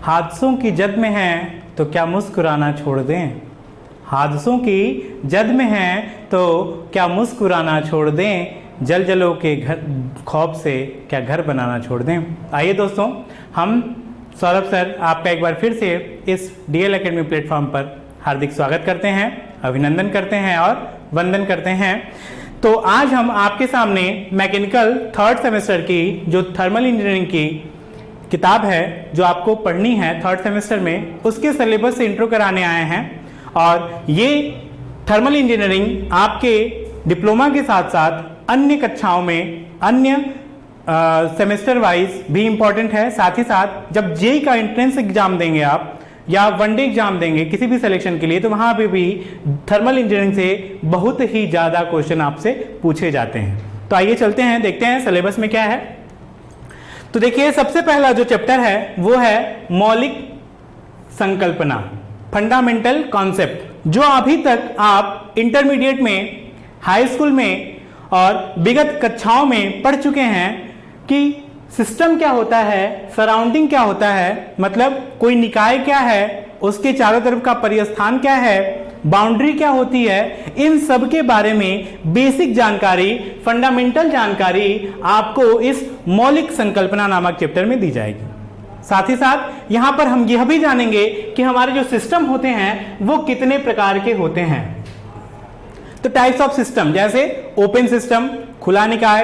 हादसों की जद में हैं तो क्या मुस्कुराना छोड़ दें। हादसों की जद में हैं तो क्या मुस्कुराना छोड़ दें। जल जलों के घर खौफ से क्या घर बनाना छोड़ दें। आइए दोस्तों, हम सौरभ सर आपका एक बार फिर से इस डीएल एकेडमी प्लेटफॉर्म पर हार्दिक स्वागत करते हैं, अभिनंदन करते हैं और वंदन करते हैं। तो आज हम आपके सामने मैकेनिकल थर्ड सेमेस्टर की जो थर्मल इंजीनियरिंग की किताब है जो आपको पढ़नी है थर्ड सेमेस्टर में, उसके सिलेबस से इंट्रो कराने आए हैं। और ये थर्मल इंजीनियरिंग आपके डिप्लोमा के साथ साथ अन्य कक्षाओं में अन्य सेमेस्टर वाइज भी इम्पॉर्टेंट है। साथ ही साथ जब जेईई का एंट्रेंस एग्जाम देंगे आप या वनडे एग्जाम देंगे किसी भी सिलेक्शन के लिए, तो वहां पे भी थर्मल इंजीनियरिंग से बहुत ही ज्यादा क्वेश्चन आपसे पूछे जाते हैं। तो आइए चलते हैं, देखते हैं सिलेबस में क्या है। तो देखिए, सबसे पहला जो चैप्टर है वो है मौलिक संकल्पना, फंडामेंटल कॉन्सेप्ट, जो अभी तक आप इंटरमीडिएट में, हाई स्कूल में और विगत कक्षाओं में पढ़ चुके हैं कि सिस्टम क्या होता है, सराउंडिंग क्या होता है, मतलब कोई निकाय क्या है, उसके चारों तरफ का परिस्थान क्या है, बाउंड्री क्या होती है, इन सब के बारे में बेसिक जानकारी, फंडामेंटल जानकारी आपको इस मौलिक संकल्पना नामक चैप्टर में दी जाएगी। साथ ही साथ यहां पर हम यह भी जानेंगे कि हमारे जो सिस्टम होते हैं वो कितने प्रकार के होते हैं। तो टाइप्स ऑफ सिस्टम, जैसे ओपन सिस्टम, खुला निकाय,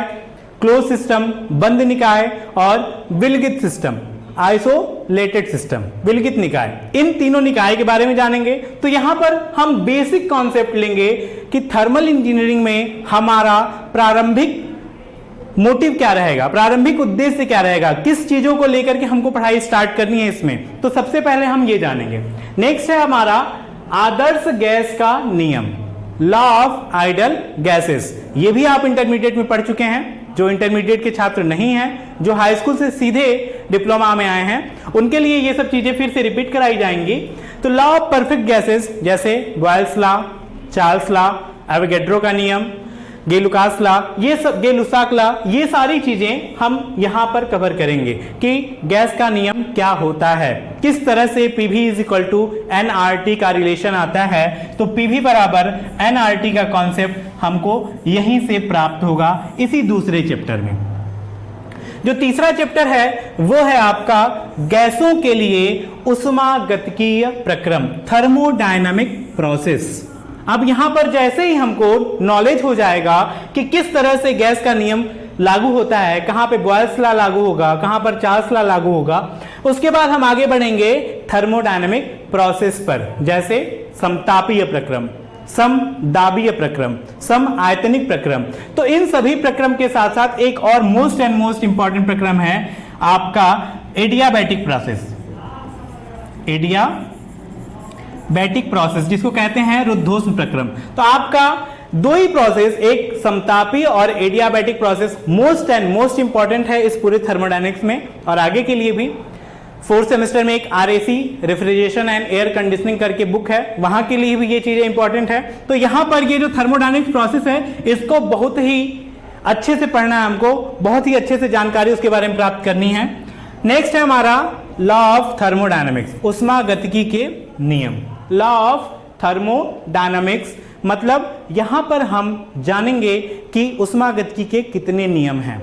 क्लोज सिस्टम, बंद निकाय और विलगित सिस्टम, आइसोलेटेड सिस्टम, विलगित निकाय, इन तीनों निकाय के बारे में जानेंगे। तो यहां पर हम बेसिक कॉन्सेप्ट लेंगे कि थर्मल इंजीनियरिंग में हमारा प्रारंभिक मोटिव क्या रहेगा, प्रारंभिक उद्देश्य क्या रहेगा, किस चीजों को लेकर के हमको पढ़ाई स्टार्ट करनी है इसमें। तो सबसे पहले हम ये जानेंगे। नेक्स्ट है हमारा आदर्श गैस का नियम, लॉ ऑफ आइडल गैसेस। ये भी आप इंटरमीडिएट में पढ़ चुके हैं। जो इंटरमीडिएट के छात्र नहीं हैं, जो हाई स्कूल से सीधे डिप्लोमा में आए हैं, उनके लिए ये सब चीजें फिर से रिपीट कराई जाएंगी। तो लॉ ऑफ परफेक्ट गैसेस, जैसे Boyle's law, Charles law, Avogadro का नियम, गेलुकास लॉ, ये सब, गेलुसाक लॉ, ये सारी चीजें हम यहां पर कवर करेंगे कि गैस का नियम क्या होता है, किस तरह से PV is equal to nRT का रिलेशन आता है। तो PV बराबर nRT का कॉन्सेप्ट हमको यहीं से प्राप्त होगा इसी दूसरे चैप्टर में। जो तीसरा चैप्टर है वो है आपका गैसों के लिए उष्मागतिकीय प्रक्रम, थर्मोडायनामिक प्रोसेस। अब यहां पर जैसे ही हमको नॉलेज हो जाएगा कि किस तरह से गैस का नियम लागू होता है, कहां पे बॉयल्स लॉ लागू होगा, कहां पर चार्ल्स लॉ लागू होगा, उसके बाद हम आगे बढ़ेंगे थर्मोडायनामिक प्रोसेस पर, जैसे समतापीय प्रक्रम, समदाबीय प्रक्रम, सम आयतनिक प्रक्रम। तो इन सभी प्रक्रम के साथ साथ एक और मोस्ट इंपॉर्टेंट प्रक्रम है आपका एडियाबैटिक प्रोसेस, एडियाबैटिक प्रोसेस, जिसको कहते हैं रुद्धोष्म प्रक्रम। तो आपका दो ही प्रोसेस, एक समतापी और एडियाबैटिक प्रोसेस, मोस्ट इंपॉर्टेंट है इस पूरे थर्मोडायनेमिक्स में और आगे के लिए भी। फोर्थ सेमेस्टर में एक RAC, refrigeration and air conditioning करके बुक है, वहां के लिए भी ये चीजें इंपॉर्टेंट है। तो यहां पर ये जो थर्मोडायनेमिक्स प्रोसेस है, इसको बहुत ही अच्छे से पढ़ना है हमको, बहुत ही अच्छे से जानकारी उसके बारे में प्राप्त करनी है। नेक्स्ट है हमारा लॉ ऑफ थर्मोडायनामिक्स, उष्मागतिकी के नियम, लॉ ऑफ थर्मोडायनामिक्स, मतलब यहां पर हम जानेंगे कि उष्मागतिकी के कितने नियम हैं।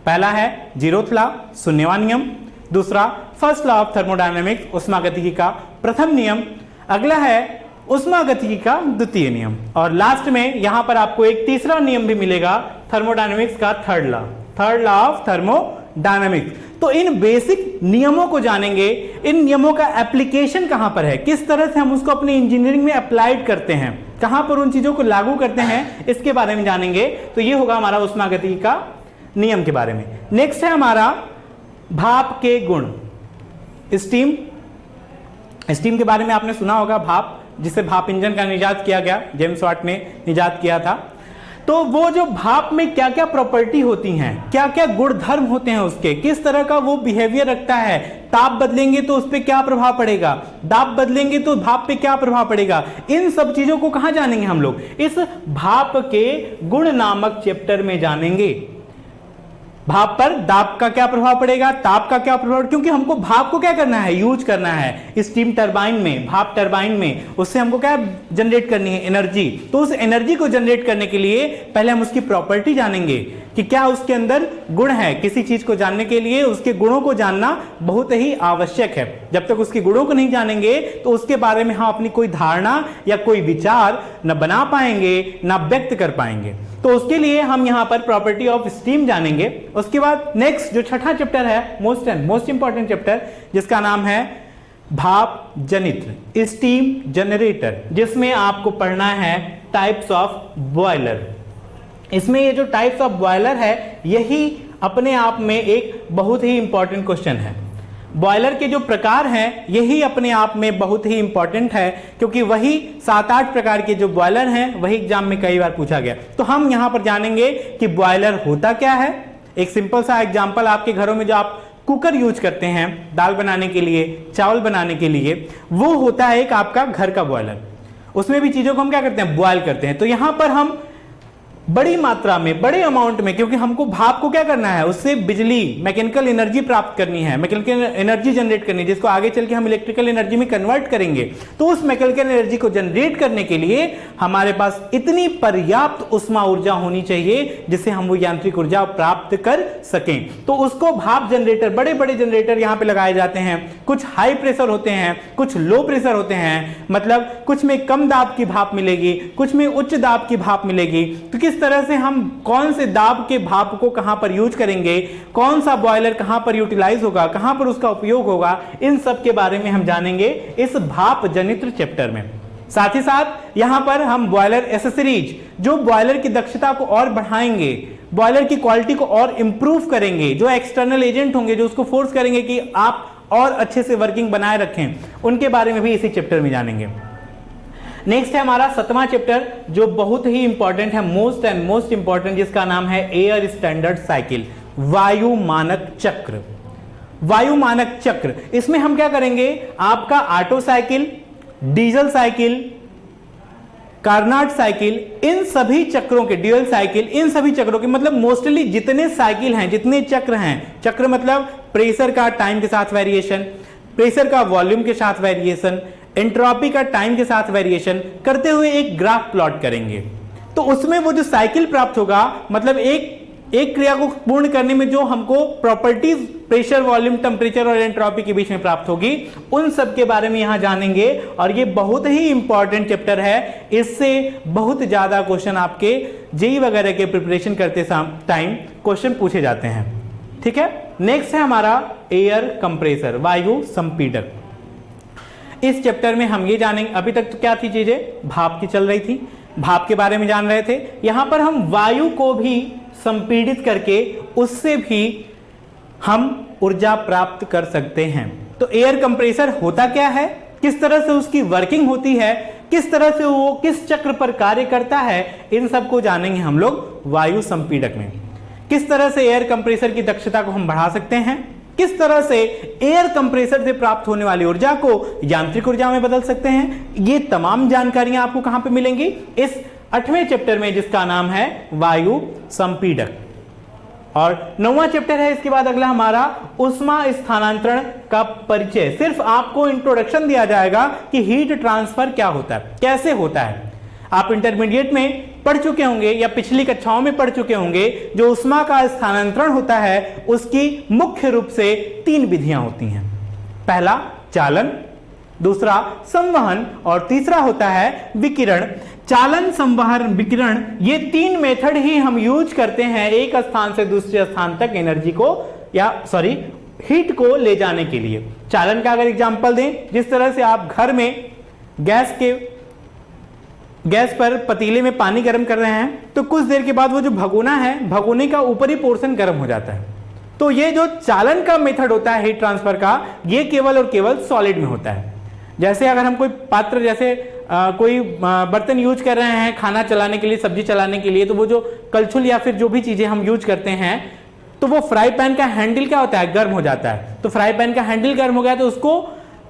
पहला है जीरोथ लॉ, शून्यवां नियम। दूसरा फर्स्ट लॉ ऑफ थर्मोडायनामिक्स, उष्मागतिकी का प्रथम नियम। अगला है उष्मागतिकी का द्वितीय नियम। और लास्ट में यहां पर आपको एक तीसरा नियम भी मिलेगा थर्मोडायनामिक्स का, थर्ड लॉ ऑफ थर्मोडायनामिक्स। तो इन बेसिक नियमों को जानेंगे, इन नियमों का एप्लीकेशन कहां पर है, किस तरह से हम उसको अपनी इंजीनियरिंग में अप्लाइड करते हैं, कहां पर उन चीजों को लागू करते हैं, इसके बारे में जानेंगे। तो ये होगा हमारा उष्मागतिकी का नियम के बारे में। नेक्स्ट है हमारा भाप के गुण, स्टीम। स्टीम के बारे में आपने सुना होगा, भाप, जिसे भाप इंजन का निजात किया गया, जेम्स वाट ने निजात किया था। तो वो जो भाप में क्या क्या प्रॉपर्टी होती हैं, क्या क्या गुण धर्म होते हैं उसके, किस तरह का वो बिहेवियर रखता है, ताप बदलेंगे तो उस पर क्या प्रभाव पड़ेगा, दाब बदलेंगे तो भाप पे क्या प्रभाव पड़ेगा, इन सब चीजों को कहां जानेंगे हम लोग, इस भाप के गुण नामक चैप्टर में जानेंगे। भाप पर दाब का क्या प्रभाव पड़ेगा, ताप का क्या प्रभाव, क्योंकि हमको भाप को क्या करना है, यूज करना है स्टीम टरबाइन में, भाप टरबाइन में, उससे हमको क्या जनरेट करनी है, एनर्जी। तो उस एनर्जी को जनरेट करने के लिए पहले हम उसकी प्रॉपर्टी जानेंगे कि क्या उसके अंदर गुण है। किसी चीज को जानने के लिए उसके गुणों को जानना बहुत ही आवश्यक है। जब तक उसके गुणों को नहीं जानेंगे तो उसके बारे में हम अपनी कोई धारणा या कोई विचार न बना पाएंगे, न व्यक्त कर पाएंगे। तो उसके लिए हम यहां पर प्रॉपर्टी ऑफ स्टीम जानेंगे। उसके बाद नेक्स्ट जो छठा चैप्टर है, मोस्ट इंपॉर्टेंट चैप्टर, जिसका नाम है भाप जनित्र, स्टीम जनरेटर, जिसमें आपको पढ़ना है टाइप्स ऑफ बॉयलर। इसमें ये जो टाइप्स ऑफ बॉयलर है, यही अपने आप में एक बहुत ही इंपॉर्टेंट क्वेश्चन है। बॉयलर के जो प्रकार हैं यही अपने आप में बहुत ही इंपॉर्टेंट है, क्योंकि वही 7-8 प्रकार के जो बॉयलर हैं वही एग्जाम में कई बार पूछा गया। तो हम यहां पर जानेंगे कि बॉयलर होता क्या है। एक सिंपल सा एग्जांपल, आपके घरों में जो आप कुकर यूज करते हैं दाल बनाने के लिए, चावल बनाने के लिए, वो होता है एक आपका घर का बॉयलर। उसमें भी चीजों को हम क्या करते हैं, बॉयल करते हैं। तो यहां पर हम बड़ी मात्रा में, बड़े अमाउंट में, क्योंकि हमको भाप को क्या करना है, उससे बिजली, मैकेनिकल एनर्जी प्राप्त करनी है, मैकेनिकल एनर्जी जनरेट करनी है, जिसको आगे चल के हम इलेक्ट्रिकल एनर्जी में कन्वर्ट करेंगे। तो उस मैकेनिकल एनर्जी को जनरेट करने के लिए हमारे पास इतनी पर्याप्त उष्मा ऊर्जा होनी चाहिए जिससे हम वो यांत्रिक ऊर्जा प्राप्त कर सकें। तो उसको भाप जनरेटर, बड़े बड़े जनरेटर यहां पे लगाए जाते हैं। कुछ हाई प्रेशर होते हैं, कुछ लो प्रेशर होते हैं, मतलब कुछ में कम दाब की भाप मिलेगी, कुछ में उच्च दाब की भाप मिलेगी। तो किस तरह से हम कौन से दाब के भाप को कहां पर यूज करेंगे, कौन सा बॉयलर कहां पर यूटिलाइज होगा, कहां पर उसका उपयोग होगा, इन सब के बारे में हम जानेंगे इस भाप जनित्र चैप्टर में। साथ ही साथ यहां पर हम बॉयलर एसेसरीज, जो बॉयलर की दक्षता को और बढ़ाएंगे, बॉयलर की क्वालिटी को और इंप्रूव करेंगे, जो एक्सटर्नल एजेंट होंगे जो उसको फोर्स करेंगे कि आप और अच्छे से वर्किंग बनाए रखें, उनके बारे में भी इसी चैप्टर में जानेंगे। नेक्स्ट है हमारा 7वां चैप्टर, जो बहुत ही इंपॉर्टेंट है, मोस्ट इंपॉर्टेंट, जिसका नाम है एयर स्टैंडर्ड साइकिल, वायु मानक चक्र। वायु मानक चक्र, इसमें हम क्या करेंगे, आपका Otto cycle, diesel cycle, Carnot cycle, इन सभी चक्रों के, ड्यूअल साइकिल, इन सभी चक्रों के, मतलब मोस्टली जितने साइकिल हैं, जितने चक्र हैं, चक्र मतलब प्रेशर का टाइम के साथ वेरिएशन, प्रेशर का वॉल्यूम के साथ वेरिएशन, एंट्रोपी का टाइम के साथ वेरिएशन करते हुए एक ग्राफ प्लॉट करेंगे। तो उसमें वो जो साइकिल प्राप्त होगा, मतलब एक क्रिया को पूर्ण करने में जो हमको प्रॉपर्टीज प्रेशर, वॉल्यूम, टेम्परेचर और एंट्रोपी के बीच में प्राप्त होगी, उन सब के बारे में यहां जानेंगे। और ये बहुत ही इंपॉर्टेंट चैप्टर है, इससे बहुत ज्यादा क्वेश्चन आपके जेईई वगैरह के प्रिपरेशन करते टाइम क्वेश्चन पूछे जाते हैं। ठीक है, नेक्स्ट है हमारा एयर कंप्रेसर, वायु संपीड़क। इस चैप्टर में हम ये जानेंगे, अभी तक तो क्या थी चीजें, भाप की चल रही थी, भाप के बारे में जान रहे थे। यहां पर हम वायु को भी संपीड़ित करके उससे भी हम ऊर्जा प्राप्त कर सकते हैं। तो एयर कंप्रेसर होता क्या है, किस तरह से उसकी वर्किंग होती है, किस तरह से वो किस चक्र पर कार्य करता है, इन सबको जानेंगे हम लोग वायु संपीड़क में। किस तरह से एयर कंप्रेसर की दक्षता को हम बढ़ा सकते हैं, किस तरह से एयर कंप्रेसर से प्राप्त होने वाली ऊर्जा को यांत्रिक ऊर्जा में बदल सकते हैं, ये तमाम जानकारियां आपको कहां पे मिलेंगी, इस 8वें चैप्टर में, जिसका नाम है वायु संपीड़क। और 9वां चैप्टर है इसके बाद अगला हमारा उष्मा स्थानांतरण का परिचय। सिर्फ आपको इंट्रोडक्शन दिया जाएगा कि हीट ट्रांसफर क्या होता है, कैसे होता है। आप इंटरमीडिएट में पढ़ चुके होंगे या पिछली कक्षाओं में पढ़ चुके होंगे, जो उष्मा का स्थानांतरण होता है उसकी मुख्य रूप से 3 विधियां होती हैं। पहला चालन, दूसरा संवहन और तीसरा होता है विकिरण। चालन, संवहन, विकिरण, ये 3 मेथड ही हम यूज करते हैं एक स्थान से दूसरे स्थान तक एनर्जी को हीट को ले जाने के लिए। चालन का अगर एग्जांपल दें, जिस तरह से आप घर में गैस पर पतीले में पानी गर्म कर रहे हैं, तो कुछ देर के बाद वो जो भगोना है, भगोने का ऊपरी पोर्शन गर्म हो जाता है। तो ये जो चालन का मेथड होता है हीट ट्रांसफर का, ये केवल और केवल सॉलिड में होता है। जैसे अगर हम कोई पात्र, जैसे कोई बर्तन यूज कर रहे हैं खाना चलाने के लिए, सब्जी चलाने के लिए, तो वो जो कलछुल या फिर जो भी चीजें हम यूज करते हैं, तो वो फ्राई पैन का हैंडल क्या होता है, गर्म हो जाता है। तो फ्राई पैन का हैंडल गर्म हो गया तो उसको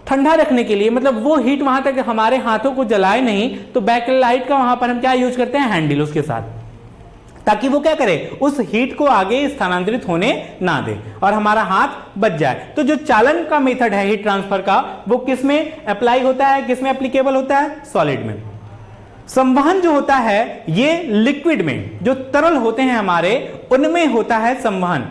ठंडा रखने के लिए, मतलब वो हीट वहां तक हमारे हाथों को जलाए नहीं, तो बैकलाइट का वहां पर हम क्या यूज करते हैं, हैंडल उसके साथ। ताकि वो क्या करे, उस हीट को आगे स्थानांतरित होने ना दे और हमारा हाथ बच जाए। तो जो चालन का मेथड है हीट ट्रांसफर का, वो किस में अप्लाई होता है, किस में एप्लीकेबल होता है, सॉलिड में। संवहन जो होता है ये लिक्विड में, जो तरल होते हैं हमारे, उनमें होता है संवहन।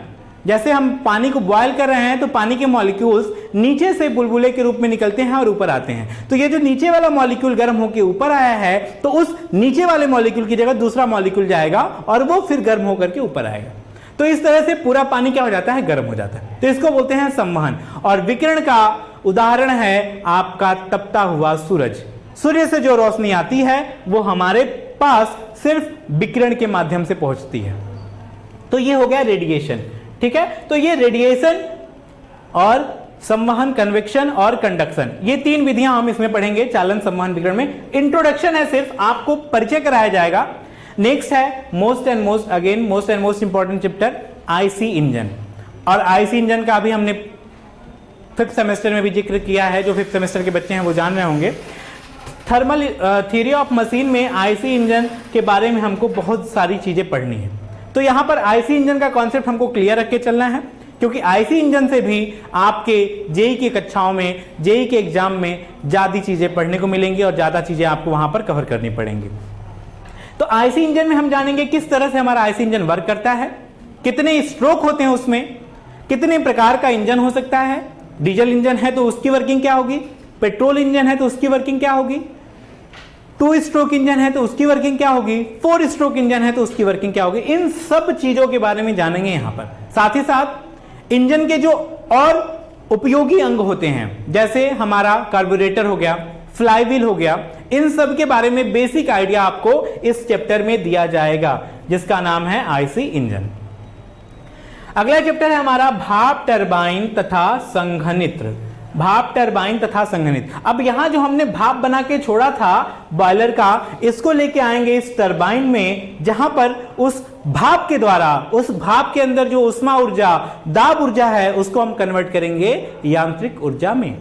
जैसे हम पानी को बॉयल कर रहे हैं तो पानी के मॉलिक्यूल्स नीचे से बुलबुले के रूप में निकलते हैं और ऊपर आते हैं। तो ये जो नीचे वाला मॉलिक्यूल गर्म होकर ऊपर आया है, तो उस नीचे वाले मॉलिक्यूल की जगह दूसरा मॉलिक्यूल जाएगा और वो फिर गर्म होकर के ऊपर आएगा। तो इस तरह से पूरा पानी क्या हो जाता है, गर्म हो जाता है। तो इसको बोलते हैं संवहन। और विकिरण का उदाहरण है आपका तपता हुआ सूरज। सूर्य से जो रोशनी आती है वो हमारे पास सिर्फ विकिरण के माध्यम से पहुंचती है। तो ये हो गया रेडिएशन, ठीक है। तो ये रेडिएशन और संवहन, कन्वेक्शन और कंडक्शन, ये तीन विधियां हम इसमें पढ़ेंगे चालन, संवहन, विकिरण में। इंट्रोडक्शन है, सिर्फ आपको परिचय कराया जाएगा। नेक्स्ट है most and most important chapter, IC engine. और आईसी इंजन का अभी हमने 5th सेमेस्टर में भी जिक्र किया है, जो 5th सेमेस्टर के बच्चे हैं वो जान रहे होंगे। थर्मल थ्योरी ऑफ मशीन में आईसी इंजन के बारे में हमको बहुत सारी चीजें पढ़नी है। तो यहां पर आईसी इंजन का कॉन्सेप्ट हमको क्लियर रख के चलना है, क्योंकि आईसी इंजन से भी आपके जेईई की कक्षाओं में, जेईई के एग्जाम में ज्यादा चीजें पढ़ने को मिलेंगी और ज्यादा चीजें आपको वहां पर कवर करनी पड़ेंगी। तो आईसी इंजन में हम जानेंगे किस तरह से हमारा आईसी इंजन वर्क करता है, कितने स्ट्रोक होते हैं उसमें, कितने प्रकार का इंजन हो सकता है। डीजल इंजन है तो उसकी वर्किंग क्या होगी, पेट्रोल इंजन है तो उसकी वर्किंग क्या होगी, 2 स्ट्रोक इंजन है तो उसकी वर्किंग क्या होगी, 4 स्ट्रोक इंजन है तो उसकी वर्किंग क्या होगी। इन सब चीजों के बारे में जानेंगे यहां पर। साथ ही साथ इंजन के जो और उपयोगी अंग होते हैं, जैसे हमारा कार्बोरेटर हो गया, फ्लाईव्हील हो गया, इन सब के बारे में बेसिक आइडिया आपको इस चैप्टर में दिया जाएगा, जिसका नाम है आईसी इंजन। अगला चैप्टर है हमारा भाप टरबाइन तथा संघनित्र। भाप टरबाइन तथा संघनित्र। अब यहां जो हमने भाप बना के छोड़ा था बॉयलर का, इसको लेके आएंगे इस टरबाइन में, जहां पर उस भाप के द्वारा, उस भाप के अंदर जो उष्मा ऊर्जा, दाब ऊर्जा है, उसको हम कन्वर्ट करेंगे यांत्रिक ऊर्जा में।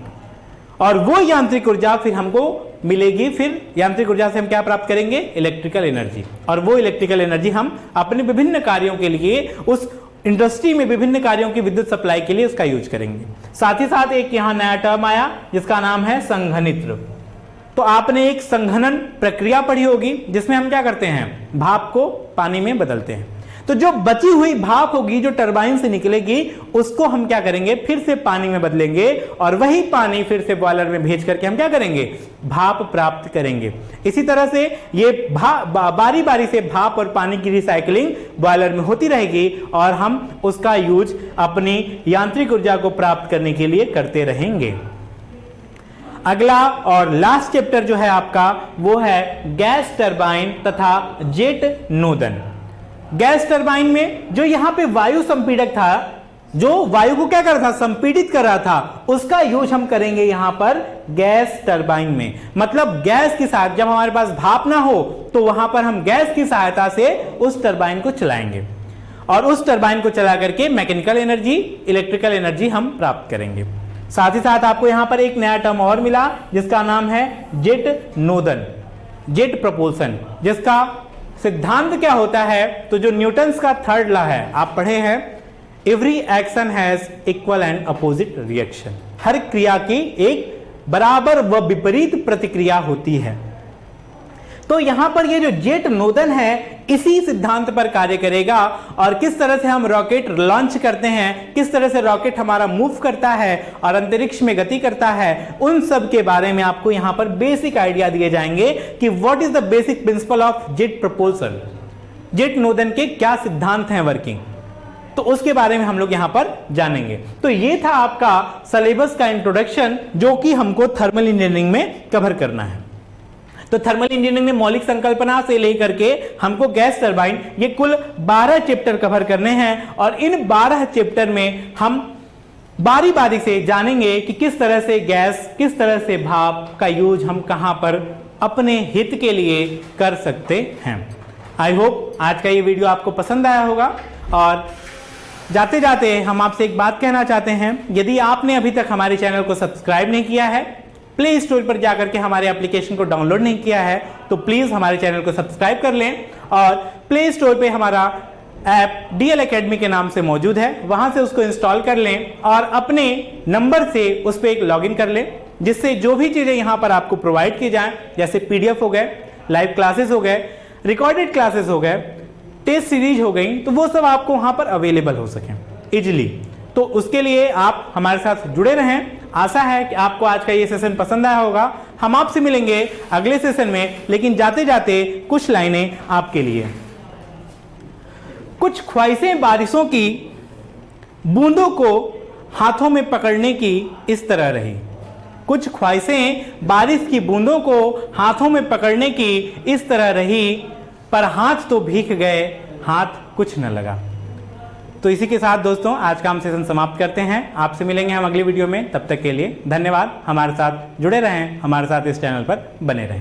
और वो यांत्रिक ऊर्जा फिर हमको मिलेगी, फिर यांत्रिक ऊर्जा से हम क्या प्राप्त करेंगे, इलेक्ट्रिकल एनर्जी। और वो इलेक्ट्रिकल एनर्जी हम अपने विभिन्न कार्यों के लिए, उस इंडस्ट्री में विभिन्न कार्यों की विद्युत सप्लाई के लिए उसका यूज करेंगे। साथ ही साथ एक यहां नया टर्म आया जिसका नाम है संघनित्र। तो आपने एक संघनन प्रक्रिया पढ़ी होगी, जिसमें हम क्या करते हैं, भाप को पानी में बदलते हैं। तो जो बची हुई भाप होगी, जो टरबाइन से निकलेगी, उसको हम क्या करेंगे, फिर से पानी में बदलेंगे और वही पानी फिर से बॉयलर में भेज करके हम क्या करेंगे, भाप प्राप्त करेंगे। इसी तरह से ये बारी बारी से भाप और पानी की रिसाइकलिंग बॉयलर में होती रहेगी और हम उसका यूज अपनी यांत्रिक ऊर्जा को प्राप्त करने के लिए करते रहेंगे। अगला और लास्ट चैप्टर जो है आपका, वो है गैस टरबाइन तथा जेट नोदन। गैस टरबाइन में जो यहां पे वायु संपीड़क था, जो वायु को क्या कर रहा था, संपीड़ित कर रहा था, उसका यूज हम करेंगे यहां पर गैस टरबाइन में। मतलब गैस की सहायता, जब हमारे पास भाप ना हो तो वहां पर हम गैस की सहायता से उस टरबाइन को चलाएंगे और उस टरबाइन को चला करके मैकेनिकल एनर्जी, इलेक्ट्रिकल एनर्जी हम प्राप्त करेंगे। साथ ही साथ आपको यहां पर एक नया टर्म और मिला जिसका नाम है जेट नोदन, जेट प्रपोल्सन, जिसका सिद्धांत क्या होता है, तो जो न्यूटन्स का थर्ड लॉ है आप पढ़े हैं, every action has equal and opposite reaction. हर क्रिया की एक बराबर व विपरीत प्रतिक्रिया होती है। तो यहां पर ये जो जेट नोदन है, इसी सिद्धांत पर कार्य करेगा। और किस तरह से हम रॉकेट लॉन्च करते हैं, किस तरह से रॉकेट हमारा मूव करता है और अंतरिक्ष में गति करता है, उन सब के बारे में आपको यहां पर बेसिक आइडिया दिए जाएंगे कि what is the basic principle of jet propulsion, jet नोदन के क्या सिद्धांत हैं वर्किंग, तो उसके बारे में हम लोग यहां पर जानेंगे। तो ये था आपका सिलेबस का इंट्रोडक्शन, जो कि हमको थर्मल इंजीनियरिंग में कवर करना है। तो थर्मल इंजीनियरिंग में मौलिक संकल्पना से लेकर के हमको गैस टरबाइन, ये कुल 12 चैप्टर कवर करने हैं और इन 12 चैप्टर में हम बारी बारी से जानेंगे कि किस तरह से गैस, किस तरह से भाप का यूज हम कहां पर अपने हित के लिए कर सकते हैं। आई होप आज का ये वीडियो आपको पसंद आया होगा। और जाते जाते हम आपसे एक बात कहना चाहते हैं, यदि आपने अभी तक हमारे चैनल को सब्सक्राइब नहीं किया है, प्ले स्टोर पर जाकर के हमारे एप्लीकेशन को डाउनलोड नहीं किया है तो प्लीज हमारे चैनल को सब्सक्राइब कर लें और प्ले स्टोर पे हमारा ऐप DL Academy के नाम से मौजूद है, वहां से उसको इंस्टॉल कर लें और अपने नंबर से उस पर एक लॉगिन कर लें, जिससे जो भी चीजें यहां पर आपको प्रोवाइड की जाएं, जैसे PDF हो गए, लाइव क्लासेस हो गए, रिकॉर्डेड क्लासेस हो गए, टेस्ट सीरीज हो गई, तो वो सब आपको वहां पर अवेलेबल हो सके इजिली। तो उसके लिए आप हमारे साथ जुड़े रहें। आशा है कि आपको आज का ये सेशन पसंद आया होगा। हम आपसे मिलेंगे अगले सेशन में, लेकिन जाते जाते कुछ लाइनें आपके लिए। कुछ ख्वाहिशें बारिशों की बूंदों को हाथों में पकड़ने की इस तरह रही। कुछ ख्वाहिशें बारिश की बूंदों को हाथों में पकड़ने की इस तरह रही, पर हाथ तो भीग गए, हाथ कुछ न लगा। तो इसी के साथ दोस्तों आज का हम सेशन समाप्त करते हैं। आपसे मिलेंगे हम अगली वीडियो में, तब तक के लिए धन्यवाद। हमारे साथ जुड़े रहें, हमारे साथ इस चैनल पर बने रहें।